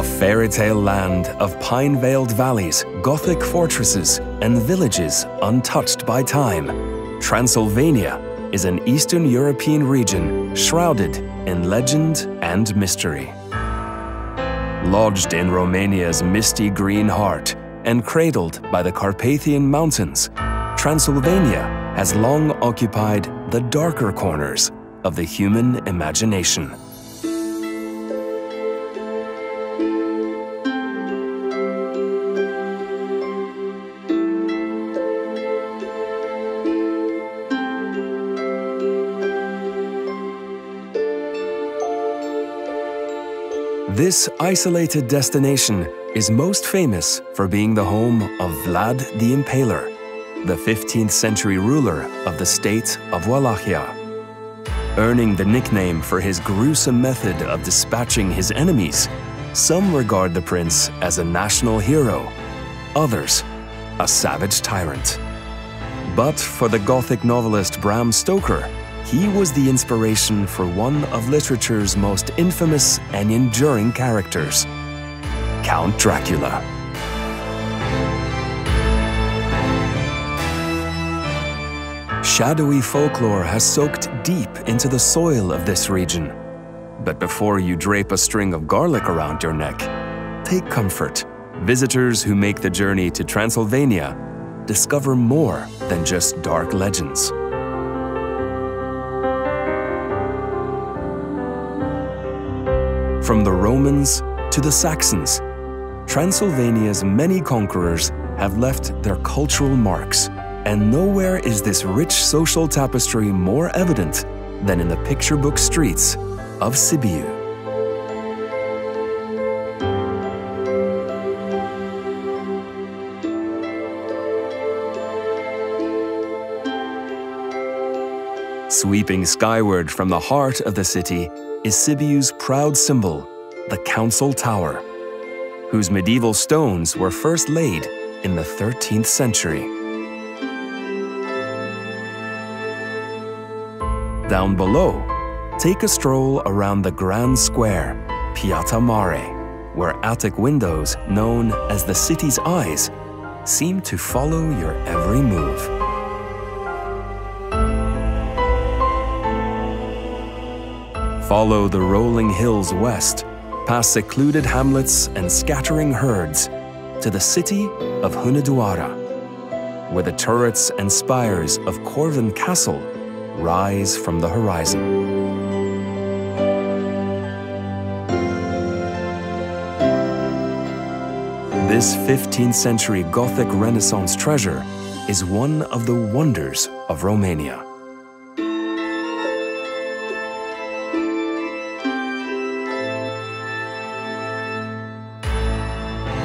A fairy tale land of pine-veiled valleys, Gothic fortresses, and villages untouched by time, Transylvania is an Eastern European region shrouded in legend and mystery. Lodged in Romania's misty green heart and cradled by the Carpathian Mountains, Transylvania has long occupied the darker corners of the human imagination. This isolated destination is most famous for being the home of Vlad the Impaler, the 15th century ruler of the state of Wallachia. Earning the nickname for his gruesome method of dispatching his enemies, some regard the prince as a national hero, others a savage tyrant. But for the Gothic novelist Bram Stoker, he was the inspiration for one of literature's most infamous and enduring characters, Count Dracula. Shadowy folklore has soaked deep into the soil of this region. But before you drape a string of garlic around your neck, take comfort. Visitors who make the journey to Transylvania discover more than just dark legends. From the Romans to the Saxons, Transylvania's many conquerors have left their cultural marks, and nowhere is this rich social tapestry more evident than in the picture book streets of Sibiu. Sweeping skyward from the heart of the city is Sibiu's proud symbol, the Council Tower, whose medieval stones were first laid in the 13th century. Down below, take a stroll around the grand square, Piata Mare, where attic windows known as the city's eyes seem to follow your every move. Follow the rolling hills west, past secluded hamlets and scattering herds, to the city of Hunedoara, where the turrets and spires of Bran Castle rise from the horizon. This 15th century Gothic Renaissance treasure is one of the wonders of Romania.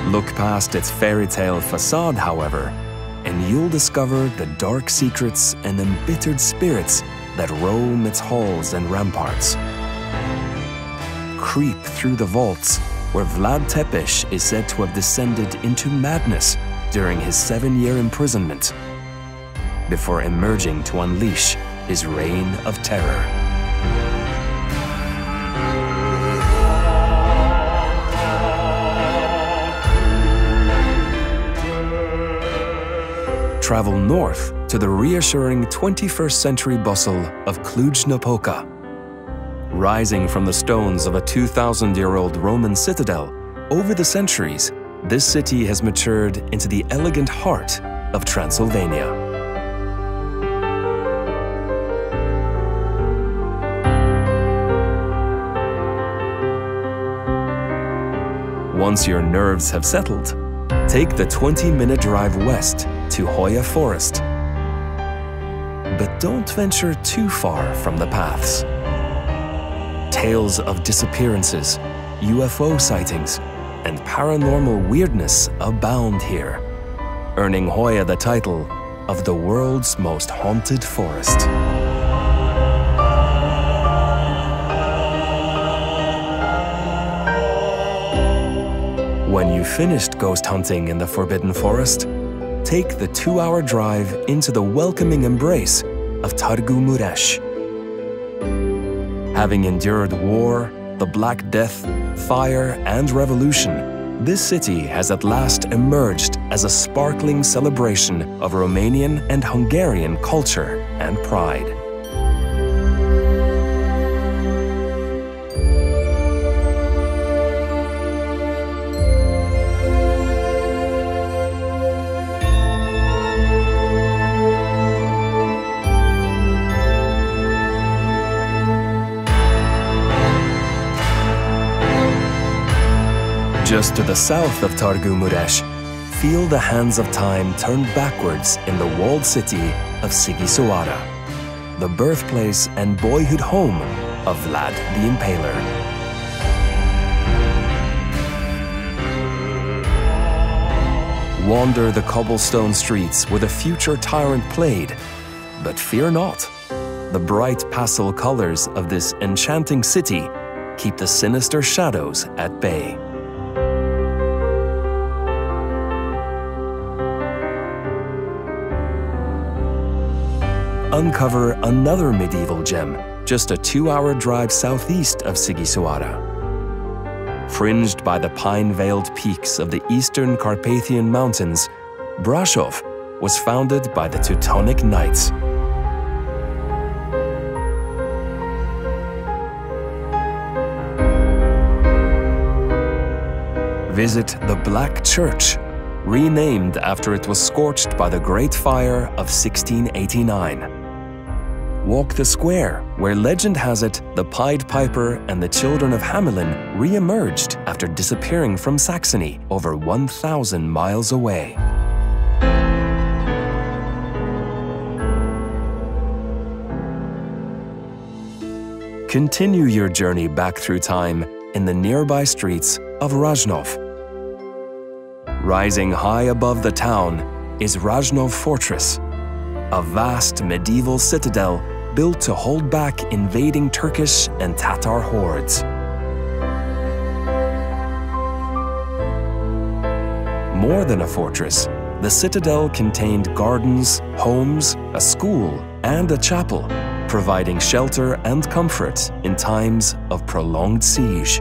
Look past its fairy tale facade, however, and you'll discover the dark secrets and embittered spirits that roam its halls and ramparts. Creep through the vaults where Vlad Tepes is said to have descended into madness during his 7-year imprisonment, before emerging to unleash his reign of terror. Travel north to the reassuring 21st century bustle of Cluj-Napoca. Rising from the stones of a 2,000-year-old Roman citadel, over the centuries, this city has matured into the elegant heart of Transylvania. Once your nerves have settled, take the 20-minute drive west to Hoia Forest. But don't venture too far from the paths. Tales of disappearances, UFO sightings, and paranormal weirdness abound here, earning Hoia the title of the world's most haunted forest. When you've finished ghost hunting in the Forbidden Forest, take the 2-hour drive into the welcoming embrace of Targu Mures. Having endured war, the Black Death, fire, and revolution, this city has at last emerged as a sparkling celebration of Romanian and Hungarian culture and pride. Just to the south of Targu Mures, feel the hands of time turn backwards in the walled city of Sighisoara, the birthplace and boyhood home of Vlad the Impaler. Wander the cobblestone streets where the future tyrant played, but fear not. The bright pastel colors of this enchanting city keep the sinister shadows at bay. Uncover another medieval gem just a 2-hour drive southeast of Sighisoara. Fringed by the pine-veiled peaks of the eastern Carpathian Mountains, Brasov was founded by the Teutonic Knights. Visit the Black Church, renamed after it was scorched by the Great Fire of 1689. Walk the square, where legend has it the Pied Piper and the children of Hamelin re-emerged after disappearing from Saxony over 1,000 miles away. Continue your journey back through time in the nearby streets of Rasnov. Rising high above the town is Rasnov Fortress, a vast medieval citadel built to hold back invading Turkish and Tatar hordes. More than a fortress, the citadel contained gardens, homes, a school, and a chapel, providing shelter and comfort in times of prolonged siege.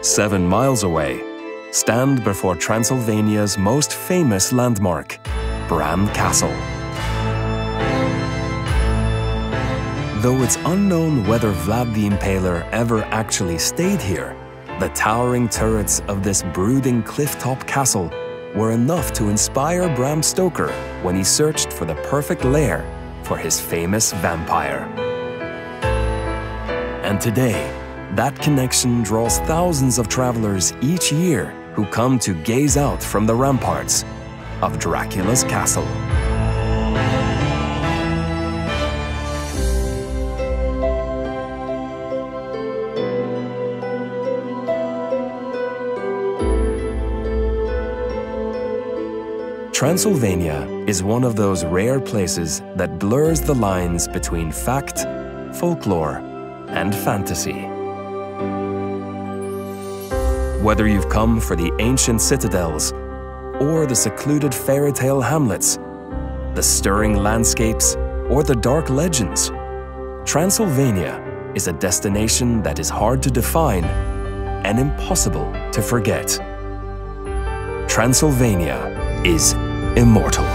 Seven miles away, stand before Transylvania's most famous landmark, Bran Castle. Though it's unknown whether Vlad the Impaler ever actually stayed here, the towering turrets of this brooding clifftop castle were enough to inspire Bram Stoker when he searched for the perfect lair for his famous vampire. And today, that connection draws thousands of travelers each year who come to gaze out from the ramparts of Dracula's castle. Transylvania is one of those rare places that blurs the lines between fact, folklore, and fantasy. Whether you've come for the ancient citadels or the secluded fairytale hamlets, the stirring landscapes or the dark legends, Transylvania is a destination that is hard to define and impossible to forget. Transylvania is immortal.